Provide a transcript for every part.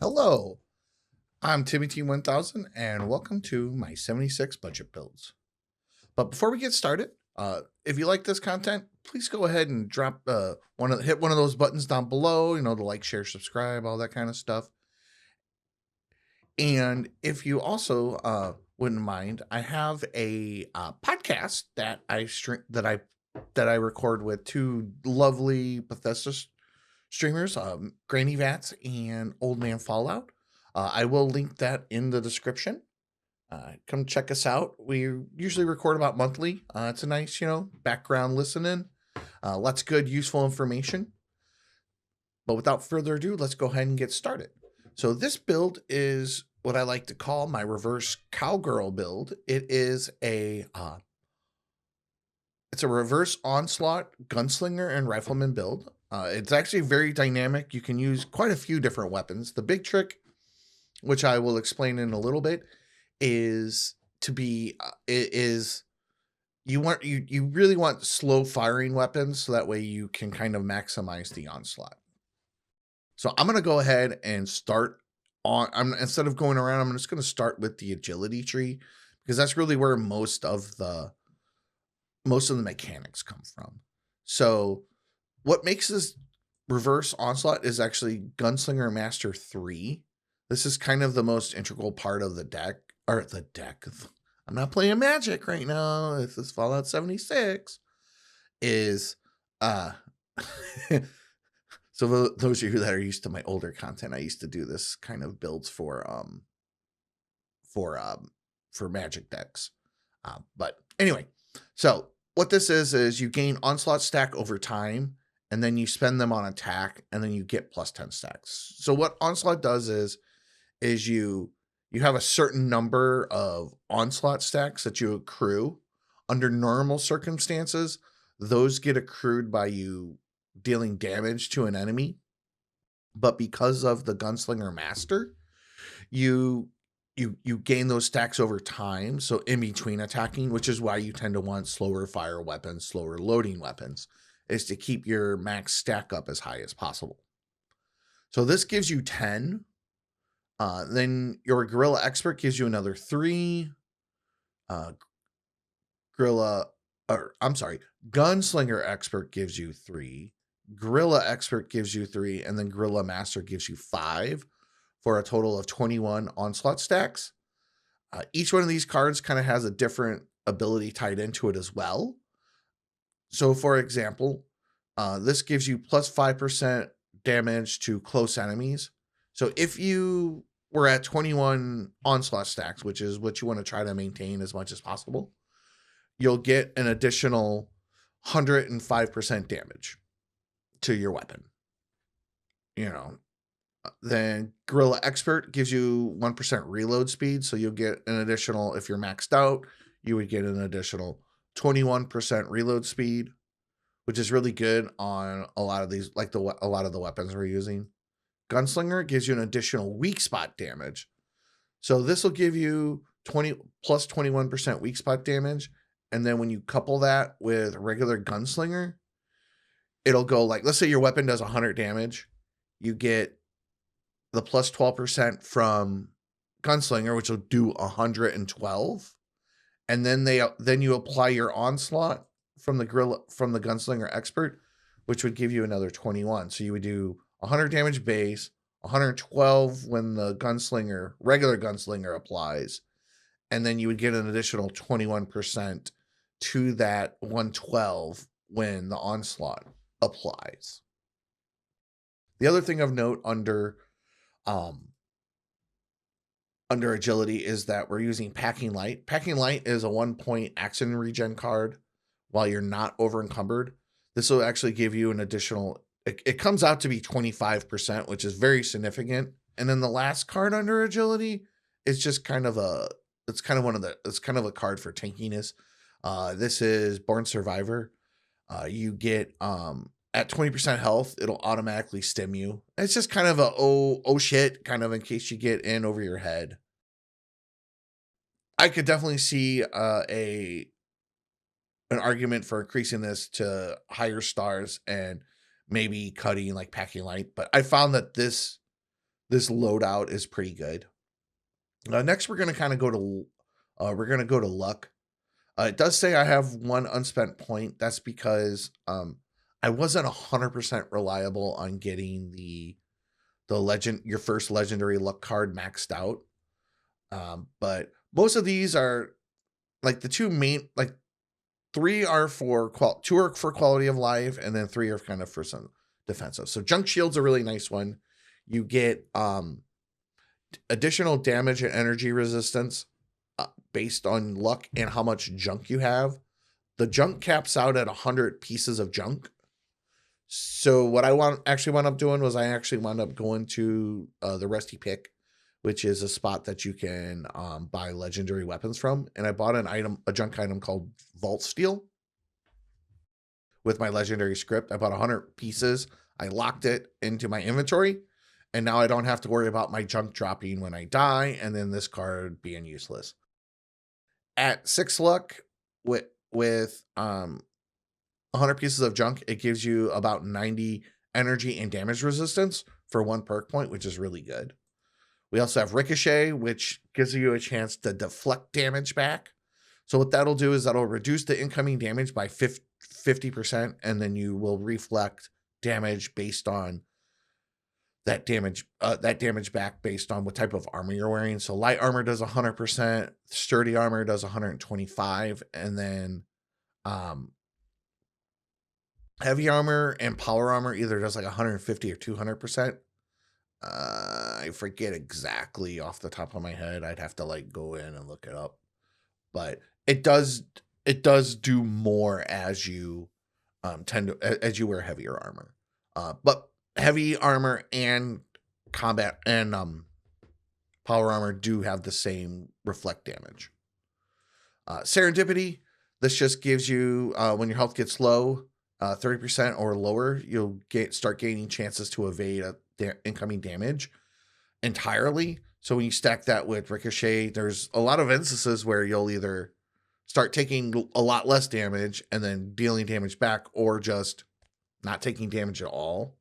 Hello, I'm Timmy1000 and welcome to my 76 budget builds. But before we get started, if you like this content, please go ahead and drop hit one of those buttons down below, the like, share, subscribe, all that kind of stuff. And if you also wouldn't mind, I have a podcast that I record with two lovely Bethesda streamers, Granny Vats and Old Man Fallout. I will link that in the description. Come check us out. We usually record about monthly. It's a nice, background listening. Lots of good, useful information. But without further ado, let's go ahead and get started. So this build is what I like to call my reverse cowgirl build. It's a reverse onslaught gunslinger and rifleman build. It's actually very dynamic. You can use quite a few different weapons. The big trick, which I will explain in a little bit, is you really want slow firing weapons, so that way you can kind of maximize the onslaught. So I'm going to go ahead and start instead of going around, I'm just going to start with the agility tree, because that's really where most of the mechanics come from. So what makes this reverse onslaught is actually Gunslinger Master 3. This is kind of the most integral part of the deck. I'm not playing Magic right now. This is Fallout 76. So those of you that are used to my older content, I used to do this kind of builds for Magic decks. But anyway, so what this is you gain onslaught stack over time, and then you spend them on attack, and then you get plus 10 stacks. So what onslaught does is you have a certain number of onslaught stacks that you accrue. Under normal circumstances, those get accrued by you dealing damage to an enemy. But because of the Gunslinger Master, you gain those stacks over time. So in between attacking, which is why you tend to want slower fire weapons, slower loading weapons, is to keep your max stack up as high as possible. So this gives you 10. Then your Guerrilla Expert gives you another 3. Gunslinger Expert gives you 3. Guerrilla Expert gives you 3, and then Guerrilla Master gives you 5, for a total of 21 onslaught stacks. Each one of these cards kind of has a different ability tied into it as well. So for example, this gives you plus 5% damage to close enemies. So if you were at 21 onslaught stacks, which is what you want to try to maintain as much as possible, you'll get an additional 105% damage to your weapon. Then Guerrilla Expert gives you 1% reload speed. So you'll get an additional, if you're maxed out, you would get an additional 21% reload speed, which is really good on a lot of these, like a lot of the weapons we're using. Gunslinger gives you an additional weak spot damage. So this will give you 20 plus 21% weak spot damage. And then when you couple that with regular Gunslinger, it'll go like, let's say your weapon does 100 damage. You get the plus 12% from Gunslinger, which will do 112. And then you apply your onslaught from the Gunslinger Expert, which would give you another 21. So you would do 100 damage base, 112 when the regular Gunslinger applies, and then you would get an additional 21% to that 112 when the onslaught applies. The other thing of note under agility is that we're using Packing Light. Packing Light is a 1-point action regen card while you're not over encumbered. This will actually give you an additional, it comes out to be 25%, which is very significant. And then the last card under agility is just kind of a card for tankiness. This is Born Survivor. You get at 20% health, it'll automatically stim you. It's just kind of a oh shit, kind of in case you get in over your head. I could definitely see an argument for increasing this to higher stars and maybe cutting like Packing Light, but I found that this this loadout is pretty good. Next, we're going to kind of go to luck. It does say I have one unspent point. That's because I wasn't 100% reliable on getting your first legendary luck card maxed out. But most of these are like the two main, like three are for two are for quality of life, and then three are kind of for some defensive. So junk shield's a really nice one. You get additional damage and energy resistance based on luck and how much junk you have. The junk caps out at 100 pieces of junk. So what I actually wound up doing was I actually wound up going to the Rusty Pick, which is a spot that you can buy legendary weapons from. And I bought a junk item called Vault Steel with my legendary script. I bought 100 pieces. I locked it into my inventory. And now I don't have to worry about my junk dropping when I die and then this card being useless. At 6 luck with 100 pieces of junk, it gives you about 90 energy and damage resistance for 1 perk point, which is really good. We also have Ricochet, which gives you a chance to deflect damage back. So what that'll do is that'll reduce the incoming damage by 50%, and then you will reflect damage based on that damage back based on what type of armor you're wearing. So light armor does 100%, sturdy armor does 125, and then heavy armor and power armor either does like 150 or 200%. I forget exactly off the top of my head. I'd have to like go in and look it up, but it does do more as you as you wear heavier armor. But heavy armor and combat and power armor do have the same reflect damage. Serendipity, this just gives you when your health gets low, 30% or lower, you'll start gaining chances to evade incoming damage entirely. So when you stack that with Ricochet, there's a lot of instances where you'll either start taking a lot less damage and then dealing damage back, or just not taking damage at all.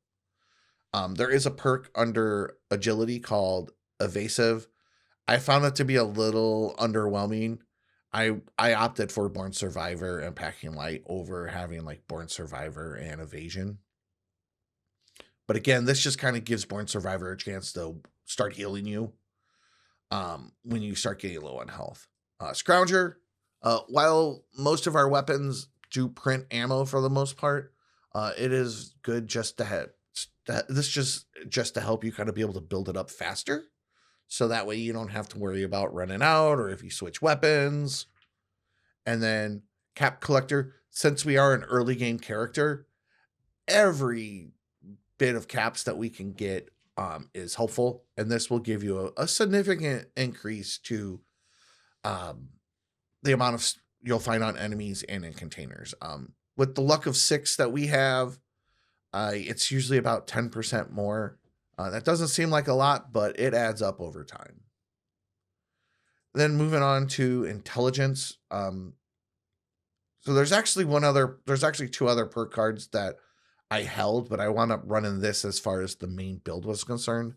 There is a perk under agility called evasive. I found it to be a little underwhelming. I opted for Born Survivor and Packing Light over having like Born Survivor and Evasion. But again, this just kind of gives Born Survivor a chance to start healing you when you start getting low on health. Scrounger, while most of our weapons do print ammo for the most part, it is good just to have just to help you kind of be able to build it up faster. So that way you don't have to worry about running out or if you switch weapons. And then Cap Collector, since we are an early game character, every bit of caps that we can get is helpful. And this will give you a significant increase to the amount of you'll find on enemies and in containers. With the luck of 6 that we have, it's usually about 10% more. That doesn't seem like a lot, but it adds up over time. Then moving on to intelligence. So there's actually 2 other perk cards that I held, but I wound up running this as far as the main build was concerned.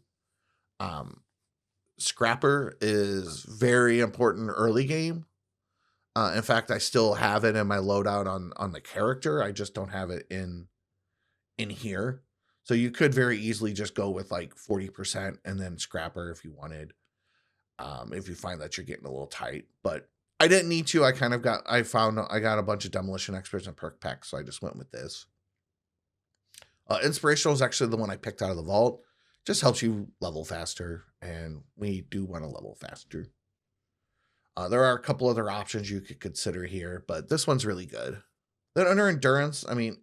Scrapper is very important early game. In fact, I still have it in my loadout on the character. I just don't have it in here. So you could very easily just go with like 40% and then Scrapper if you wanted, if you find that you're getting a little tight. But I didn't need to. I got a bunch of Demolition Experts and perk packs, so I just went with this. Inspirational is actually the one I picked out of the vault. Just helps you level faster, and we do want to level faster. There are a couple other options you could consider here, but this one's really good. Then under endurance, I mean,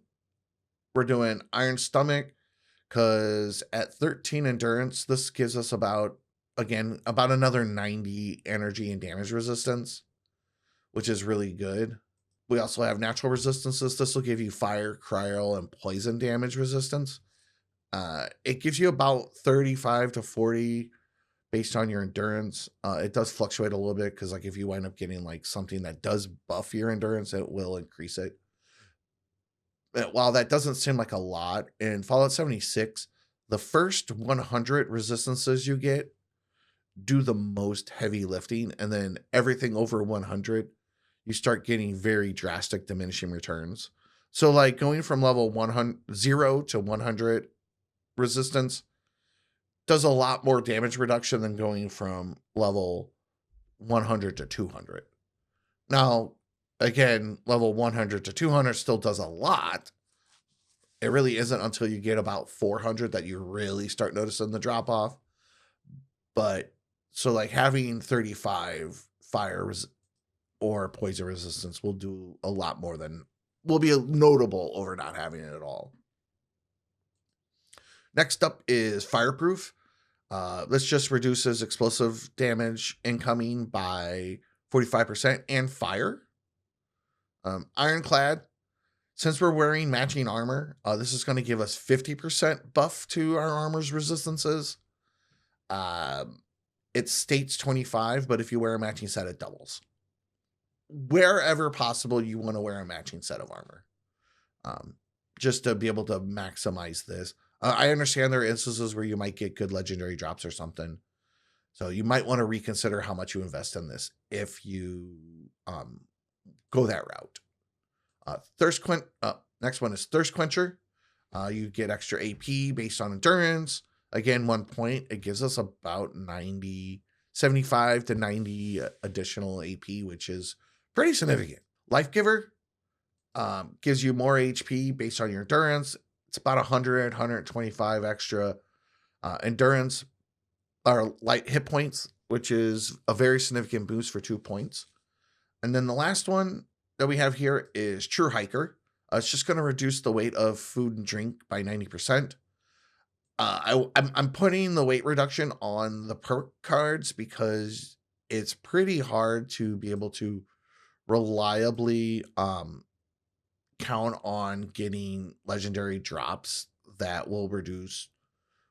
we're doing Iron Stomach, because at 13 endurance, this gives us about another 90 energy and damage resistance, which is really good. We also have natural resistances. This will give you fire, cryo, and poison damage resistance. It gives you about 35 to 40 based on your endurance. It does fluctuate a little bit because like if you wind up getting like something that does buff your endurance, it will increase it. But while that doesn't seem like a lot, in Fallout 76, the first 100 resistances you get do the most heavy lifting, and then everything over 100, you start getting very drastic diminishing returns. So like going from level 100 0 to 100 resistance does a lot more damage reduction than going from level 100 to 200. Now, again, level 100 to 200 still does a lot. It really isn't until you get about 400 that you really start noticing the drop off. But so like having 35 fire or poison resistance will do a lot more than will be notable over not having it at all. Next up is fireproof. This just reduces explosive damage incoming by 45% and fire. Ironclad. Since we're wearing matching armor, this is going to give us 50% buff to our armor's resistances. It states 25, but if you wear a matching set, it doubles. Wherever possible, you want to wear a matching set of armor. Just to be able to maximize this. I understand there are instances where you might get good legendary drops or something. So you might want to reconsider how much you invest in this if you go that route. Next one is Thirst Quencher. You get extra AP based on endurance. Again, 1 point. It gives us about 75 to 90 additional AP, which is pretty significant. Life Giver gives you more HP based on your endurance. It's about 100, 125 extra endurance or light hit points, which is a very significant boost for 2 points. And then the last one that we have here is True Hiker. It's just going to reduce the weight of food and drink by 90%. I'm putting the weight reduction on the perk cards because it's pretty hard to be able to reliably count on getting legendary drops that will reduce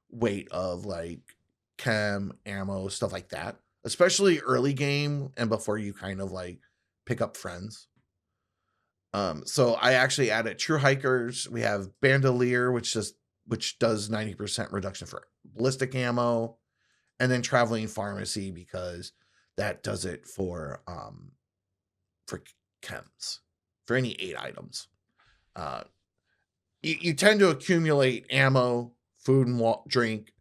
weight of like chem, ammo, stuff like that, especially early game and before you kind of like pick up friends. So I actually added True Hikers. We have Bandolier, which does 90% reduction for ballistic ammo, and then Traveling Pharmacy because that does it for chems for any 8 items. You tend to accumulate ammo, food and drink,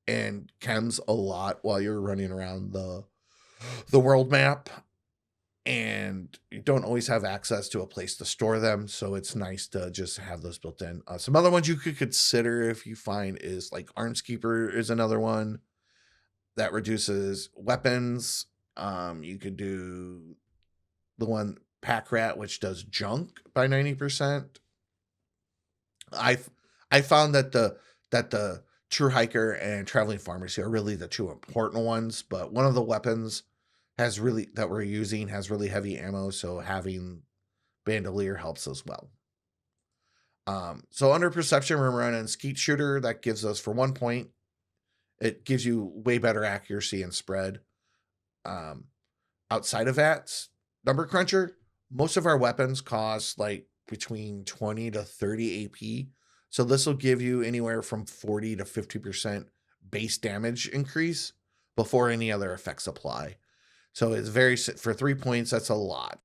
and chems a lot while you're running around the world map. And you don't always have access to a place to store them, so it's nice to just have those built in. Some other ones you could consider if you find is like Armskeeper is another one that reduces weapons. You could do the one Pack Rat, which does junk by 90%. I found that the True Hiker and Traveling Pharmacy are really the 2 important ones, but one of the weapons that we're using has really heavy ammo, so having Bandolier helps as well. So under Perception, we're running Skeet Shooter. That gives us for 1 point. It gives you way better accuracy and spread. Outside of that, Number Cruncher, most of our weapons cost like between 20 to 30 AP. So this will give you anywhere from 40 to 50% base damage increase before any other effects apply. So it's for 3 points, that's a lot.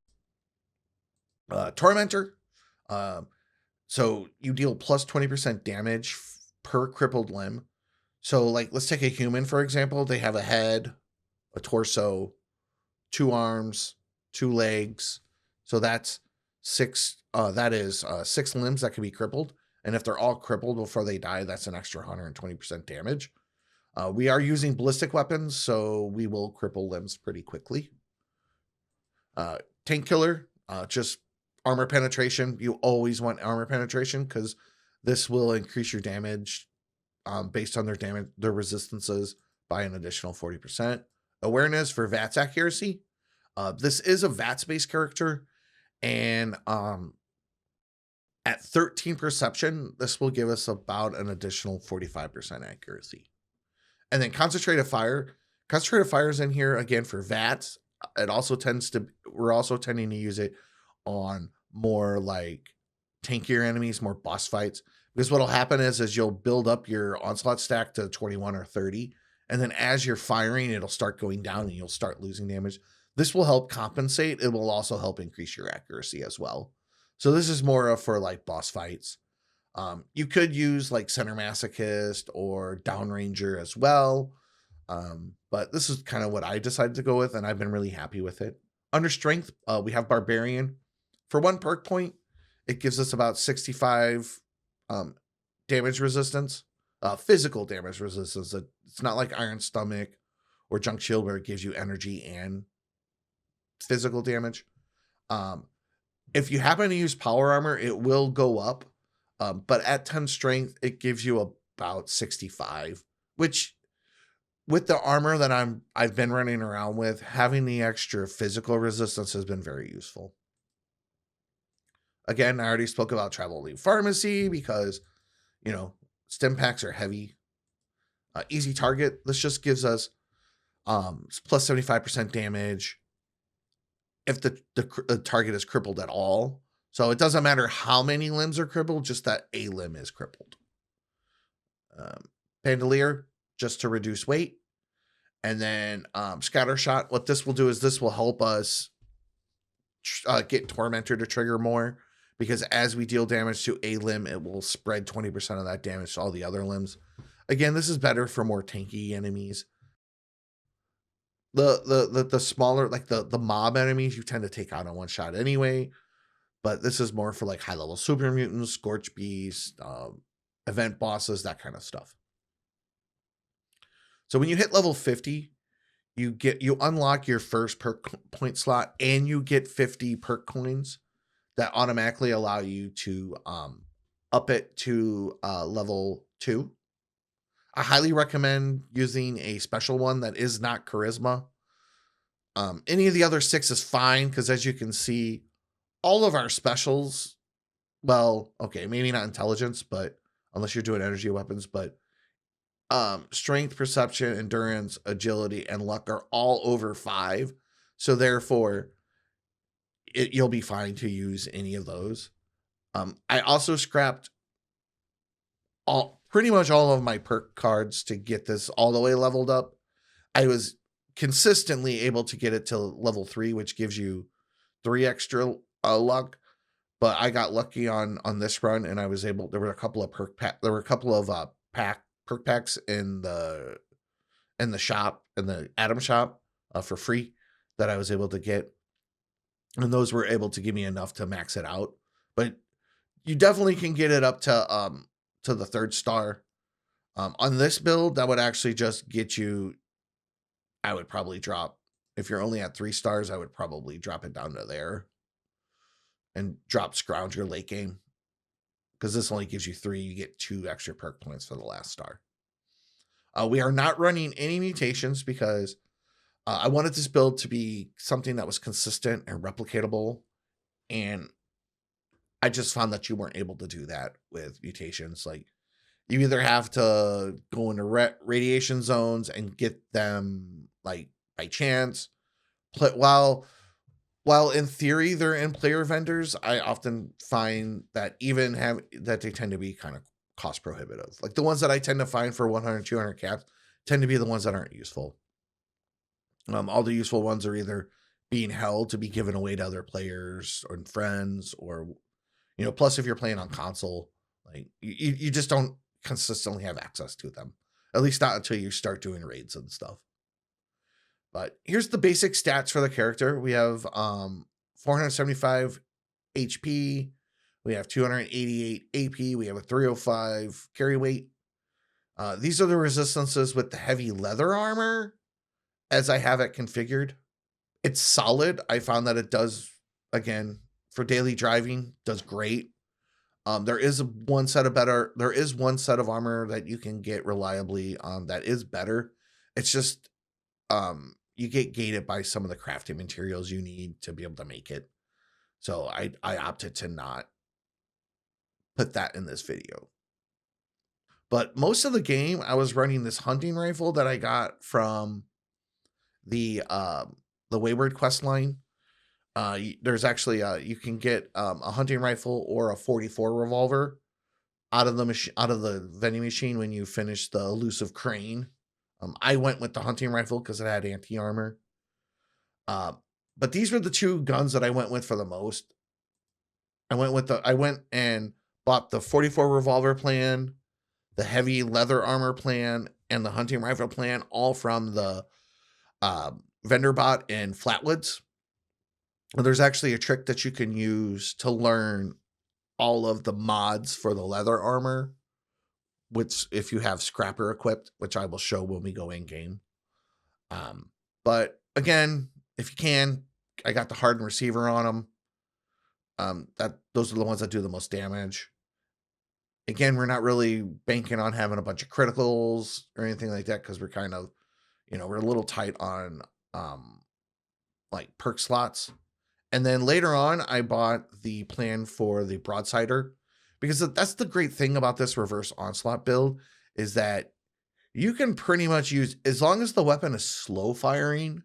Tormentor. So you deal plus 20% damage per crippled limb. So like, let's take a human, for example. They have a head, a torso, 2 arms, 2 legs. So that's 6. That is 6 limbs that can be crippled. And if they're all crippled before they die, that's an extra 120% damage. We are using ballistic weapons, so we will cripple limbs pretty quickly. Tank Killer, just armor penetration. You always want armor penetration because this will increase your damage based on their resistances by an additional 40%. Awareness for VATS accuracy. This is a VATS-based character, and at 13 perception, this will give us about an additional 45% accuracy. And then Concentrated Fire. Concentrated Fire is in here again for VATS. We're also tending to use it on more like tankier enemies, more boss fights, Because what'll happen is you'll build up your onslaught stack to 21 or 30, and then as you're firing, it'll start going down and you'll start losing damage. This will help compensate. It will also help increase your accuracy as well. So this is more for like boss fights. You could use like Center Masochist or Downranger as well. But this is kind of what I decided to go with, and I've been really happy with it. Under strength, we have Barbarian. For 1 perk point, it gives us about 65 damage resistance, physical damage resistance. It's not like Iron Stomach or Junk Shield where it gives you energy and physical damage. If you happen to use Power Armor, it will go up. But at 10 strength, it gives you about 65, which with the armor that I've been running around with, having the extra physical resistance has been very useful. Again, I already spoke about Travel Elite Pharmacy because, you know, stim packs are heavy. Easy target. This just gives us plus 75% damage if the target is crippled at all. So it doesn't matter how many limbs are crippled, just that a limb is crippled. Bandolier, just to reduce weight. And then Scatter Shot. What this will do is this will help us get Tormentor to trigger more. Because as we deal damage to a limb, it will spread 20% of that damage to all the other limbs. Again, this is better for more tanky enemies. The smaller, like the mob enemies, you tend to take out in one shot anyway. But this is more for like high-level super mutants, Scorch Beast, event bosses, that kind of stuff. So when you hit level 50, you unlock your first perk point slot, and you get 50 perk coins that automatically allow you to up it to level 2. I highly recommend using a special one that is not charisma. Any of the other 6 is fine, because as you can see, all of our specials, well, okay, maybe not intelligence, but unless you're doing energy weapons, but strength, perception, endurance, agility, and luck are all over 5. So therefore, you'll be fine to use any of those. I also scrapped pretty much all of my perk cards to get this all the way leveled up. I was consistently able to get it to level 3, which gives you 3 extra luck. But I got lucky on this run, and I was able. There were a couple of perk packs in the shop, in the Atom shop, for free that I was able to get. And those were able to give me enough to max it out. But you definitely can get it up to the 3rd star. On this build, that would actually just get you, I would probably drop, if you're only at 3 stars, I would probably drop it down to there. And drop Scrounger late game. Because this only gives you 3, you get 2 extra perk points for the last star. We are not running any mutations because I wanted this build to be something that was consistent and replicatable, and I just found that you weren't able to do that with mutations. Like, you either have to go into radiation zones and get them like by chance. While in theory they're in player vendors, I often find that that they tend to be kind of cost prohibitive. Like the ones that I tend to find for 100, 200 caps tend to be the ones that aren't useful. All the useful ones are either being held to be given away to other players or friends, or, you know, plus if you're playing on console, like you just don't consistently have access to them, at least not until you start doing raids and stuff. But here's the basic stats for the character. We have 475 HP. We have 288 AP. We have a 305 carry weight. These are the resistances with the heavy leather armor as I have it configured. It's solid. I found that it does, again, for daily driving, does great. There is one set of armor that you can get reliably that is better. It's just you get gated by some of the crafting materials you need to be able to make it. So I opted to not put that in this video. But most of the game, I was running this hunting rifle that I got from the Wayward quest line. There's actually you can get a hunting rifle or a 44 revolver out of the vending machine when you finish the elusive crane. I went with the hunting rifle because it had anti-armor. But these were the two guns that I went with for the most. I went and bought the 44 revolver plan, the heavy leather armor plan, and the hunting rifle plan, all from the vendor bot in Flatwoods. There's actually a trick that you can use to learn all of the mods for the leather armor, which if you have scrapper equipped, which I will show when we go in game. But again, if you can, I got the hardened receiver on them. Those are the ones that do the most damage. Again, we're not really banking on having a bunch of criticals or anything like that because we're kind of, we're a little tight on like perk slots. And then later on, I bought the plan for the broadsider because that's the great thing about this reverse onslaught build is that you can pretty much use, as long as the weapon is slow firing,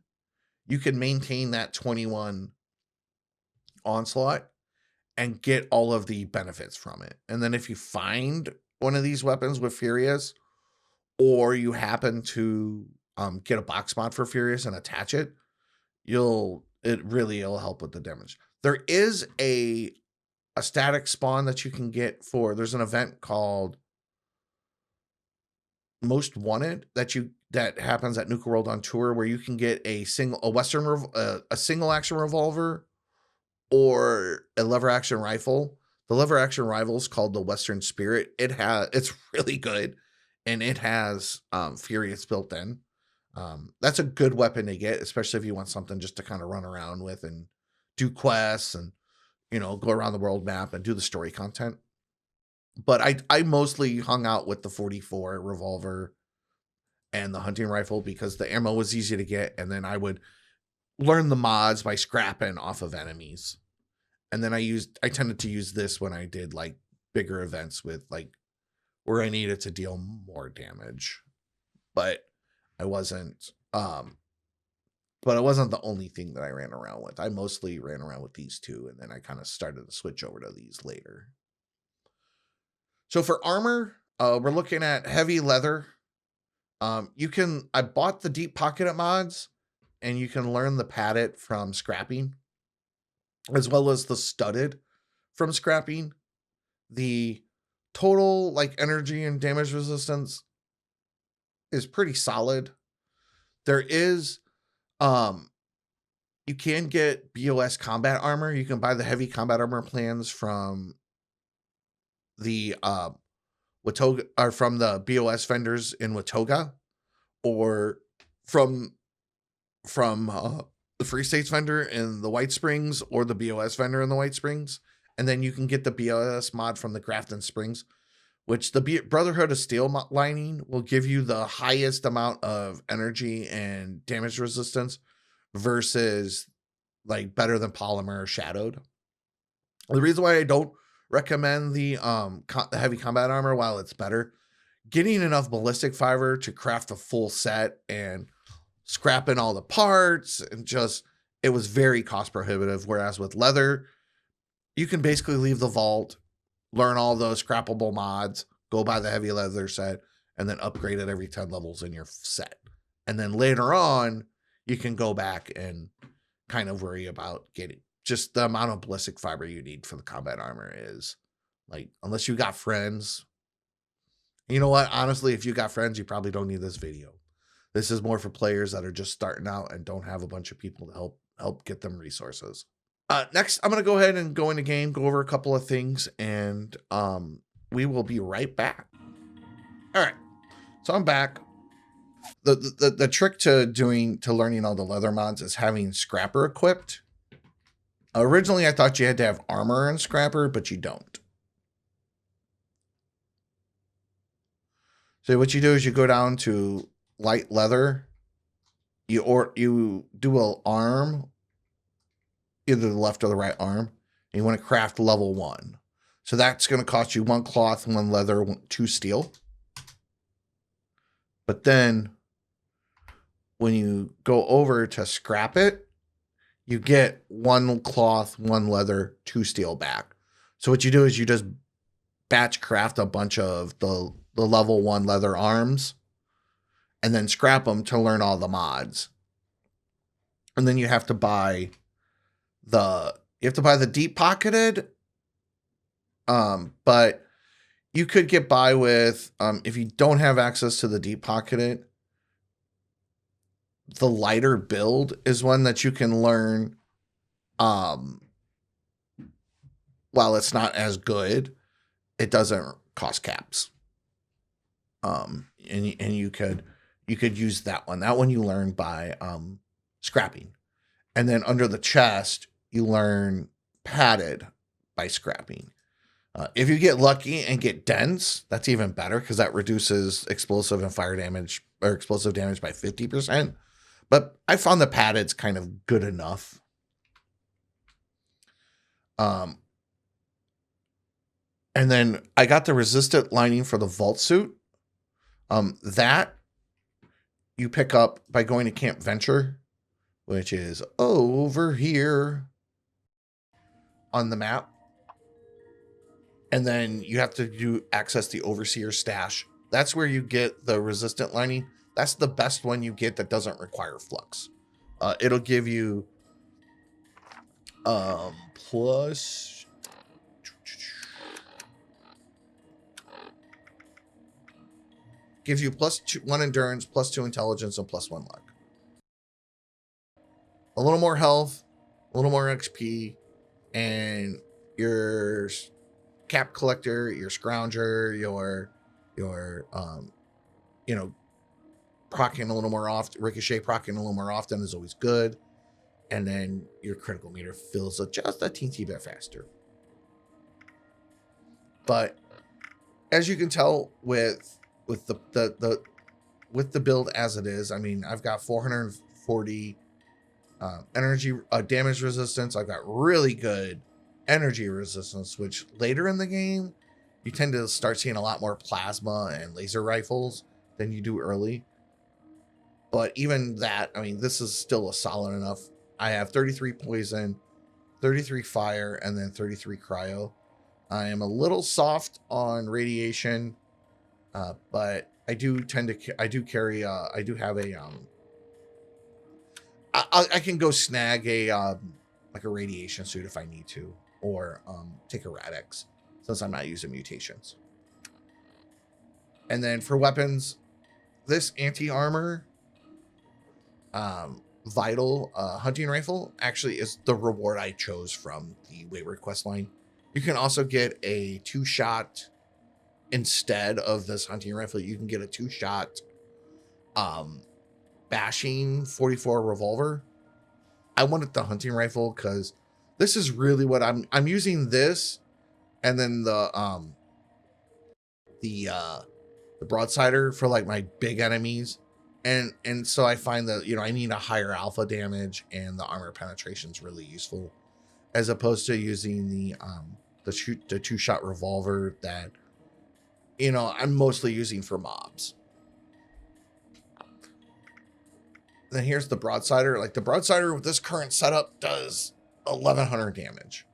you can maintain that 21 onslaught and get all of the benefits from it. And then if you find one of these weapons with Furious, or you happen to get a box mod for Furious and attach it, it'll help with the damage. There is a static spawn that you can get there's an event called Most Wanted that happens at Nuka World on Tour where you can get a single action revolver or a lever action rifle. The lever action rifle is called the Western Spirit. It's really good, and it has Furious built in. That's a good weapon to get, especially if you want something just to kind of run around with and do quests and go around the world map and do the story content. But I mostly hung out with the 44 revolver and the hunting rifle because the ammo was easy to get, and then I would learn the mods by scrapping off of enemies. And then I tended to use this when I did like bigger events with like where I needed to deal more damage. But I wasn't the only thing that I ran around with. I mostly ran around with these two, and then I kind of started to switch over to these later. So for armor, we're looking at heavy leather. I bought the deep pocketed mods, and you can learn the padded from scrapping, as well as the studded from scrapping. The total like energy and damage resistance is pretty solid. There is, you can get BOS combat armor. You can buy the heavy combat armor plans from the Watoga, or from the BOS vendors in Watoga, or from the Free States vendor in the White Springs, or the BOS vendor in the White Springs. And then you can get the BOS mod from the Grafton Springs, which the Brotherhood of Steel lining will give you the highest amount of energy and damage resistance versus like better than Polymer or Shadowed. The reason why I don't recommend the heavy combat armor, while it's better, getting enough ballistic fiber to craft a full set and scrapping all the parts and it was very cost prohibitive. Whereas with leather, you can basically leave the vault, learn all those scrappable mods, go buy the heavy leather set, and then upgrade it every 10 levels in your set. And then later on, you can go back and kind of worry about getting just the amount of ballistic fiber you need for the combat armor is like, unless you got friends. You know what? Honestly, if you got friends, you probably don't need this video. This is more for players that are just starting out and don't have a bunch of people to help get them resources. Next, I'm going to go ahead and go into game, go over a couple of things, and we will be right back. All right, so I'm back. The trick to learning all the leather mods is having Scrapper equipped. Originally, I thought you had to have armor and Scrapper, but you don't. So what you do is you go down to light leather. You do an arm, either the left or the right arm. And you want to craft level 1. So that's going to cost you 1 cloth, 1 leather, 2 steel. But then when you go over to scrap it, you get 1 cloth, 1 leather, 2 steel back. So what you do is you just batch craft a bunch of the level 1 leather arms and then scrap them to learn all the mods. And then you have to buy the deep pocketed, but you could get by with, if you don't have access to the deep pocketed, the lighter build is one that you can learn. While it's not as good, it doesn't cost caps. And you could use that one. That one you learn by scrapping. And then under the chest, you learn padded by scrapping. If you get lucky and get dense, that's even better because that reduces explosive and fire damage or explosive damage by 50%. But I found the padded's kind of good enough. And then I got the resistant lining for the vault suit. That you pick up by going to Camp Venture, which is over here on the map. And then you have to access the Overseer stash. That's where you get the resistant lining. That's the best one you get that doesn't require flux. It'll give you plus +1 endurance, +2 intelligence, and +1 luck. A little more health, a little more XP, and your cap collector, your scrounger, your proccing a little more often, ricochet proccing a little more often is always good. And then your critical meter fills just a teensy bit faster. But as you can tell with the build as it is, I mean, I've got 440 energy damage resistance. I've got really good energy resistance, which later in the game you tend to start seeing a lot more plasma and laser rifles than you do early. But even that, I mean, this is still a solid enough. I have 33 poison, 33 fire, and then 33 cryo. I am a little soft on radiation, but I do tend to, I do carry, I do have a, I can go snag a, like a radiation suit if I need to, or take a Radix since I'm not using mutations. And then for weapons, this anti-armor, vital hunting rifle actually is the reward I chose from the Wayward quest line. You can also get a 2-shot instead of this hunting rifle. You can get a 2-shot bashing 44 revolver. I wanted the hunting rifle because this is really what I'm using this, and then the broadsider for like my big enemies. And so I find that, I need a higher alpha damage, and the armor penetration is really useful, as opposed to using the 2-shot revolver that, I'm mostly using for mobs. Then here's the broadsider. Like the broadsider with this current setup does 1100 damage.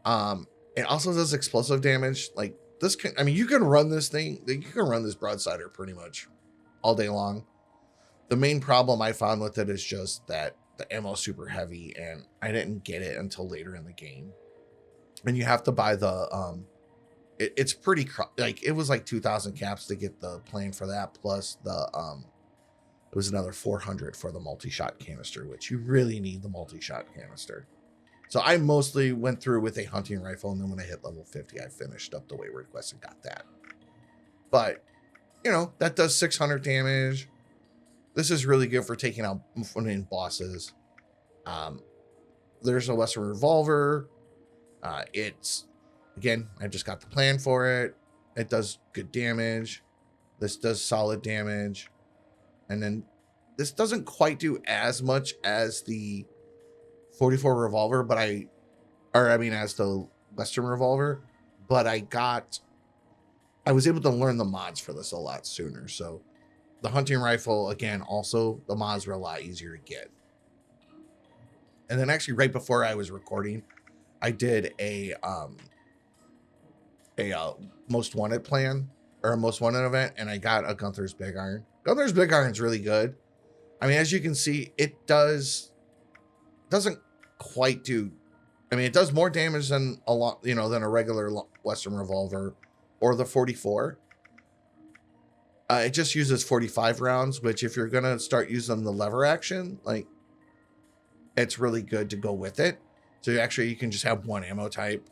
It also does explosive damage. Like this can, I mean, you can run this thing, you can run this broadsider pretty much all day long. The main problem I found with it is just that the ammo is super heavy, and I didn't get it until later in the game. And you have to buy the, it's pretty, like, it was like 2,000 caps to get the plan for that. Plus the, it was another 400 for the multi-shot canister, which you really need the multi-shot canister. So I mostly went through with a hunting rifle, and then when I hit level 50, I finished up the Wayward quest and got that. But, that does 600 damage. This is really good for taking out bosses. There's a Western Revolver. It's, again, I just got the plan for it. It does good damage. This does solid damage. And then this doesn't quite do as much as the 44 Revolver, as the Western Revolver. But I was able to learn the mods for this a lot sooner. So the hunting rifle, again, also the mods were a lot easier to get. And then actually right before I was recording, I did a a most wanted plan or a most wanted event, and I got a Gunther's Big Iron. Gunther's Big Iron's really good. I mean, as you can see, it doesn't quite do. I mean, it does more damage than a lot, you know, than a regular Western revolver or the 44. It just uses 45 rounds, which if you're gonna start using the lever action, like, it's really good to go with it. So you can just have one ammo type,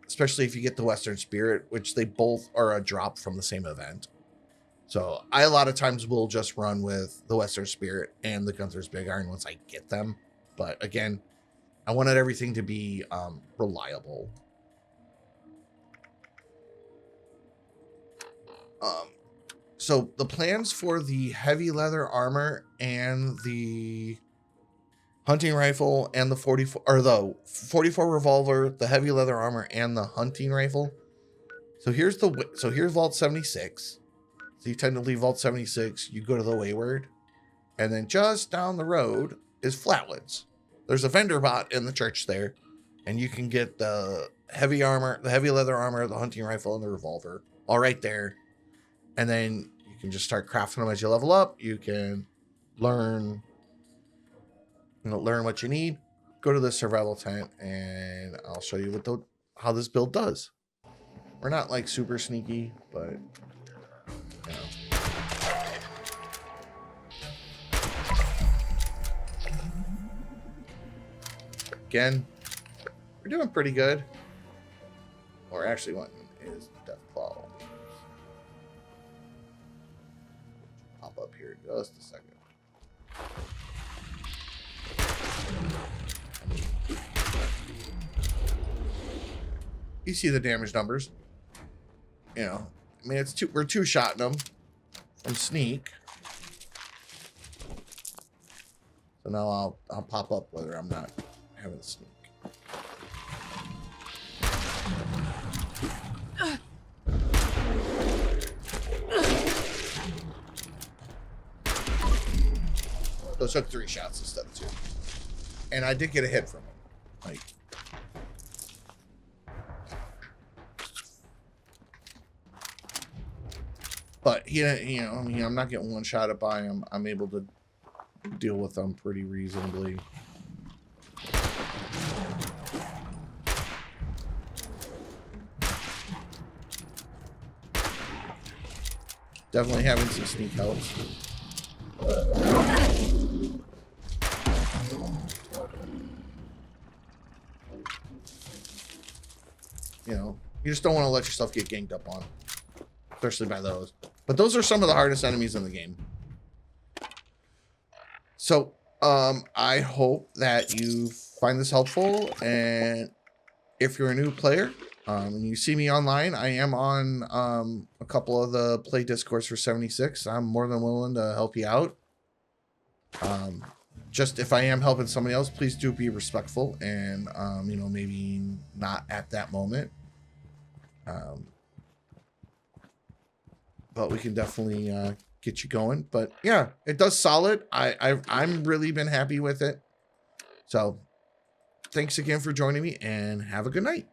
especially if you get the Western Spirit, which they both are a drop from the same event. So I a lot of times will just run with the Western Spirit and the Gunther's Big Iron once I get them. But again, I wanted everything to be reliable. So the plans for the heavy leather armor and the hunting rifle and the 44 or the 44 revolver, the heavy leather armor and the hunting rifle. So here's Vault 76. So you tend to leave Vault 76, you go to the Wayward, and then just down the road is Flatwoods. There's a vendor bot in the church there, and you can get the heavy armor, the heavy leather armor, the hunting rifle, and the revolver all right there. And then you can just start crafting them as you level up. You can learn what you need. Go to the survival tent, and I'll show you how this build does. We're not like super sneaky, but you know. Again, we're doing pretty good. Or actually, one is Death Claw. Pop up here just a second. You see the damage numbers. You know, I mean, we're two-shotting them from sneak. So now I'll pop up whether I'm not having a sneak. So it took 3 shots instead of 2. And I did get a hit from him. Like, but he, you know, I mean, I'm not getting one shot at by him. I'm able to deal with them pretty reasonably. Definitely having some sneak helps. You know, you just don't want to let yourself get ganged up on, especially by those. But those are some of the hardest enemies in the game. So, I hope that you find this helpful. And if you're a new player, and you see me online, I am on a couple of the play discourse for 76. I'm more than willing to help you out. Just if I am helping somebody else, please do be respectful and, you know, maybe not at that moment. But we can definitely get you going. But yeah, it does solid. I'm really been happy with it. So thanks again for joining me and have a good night.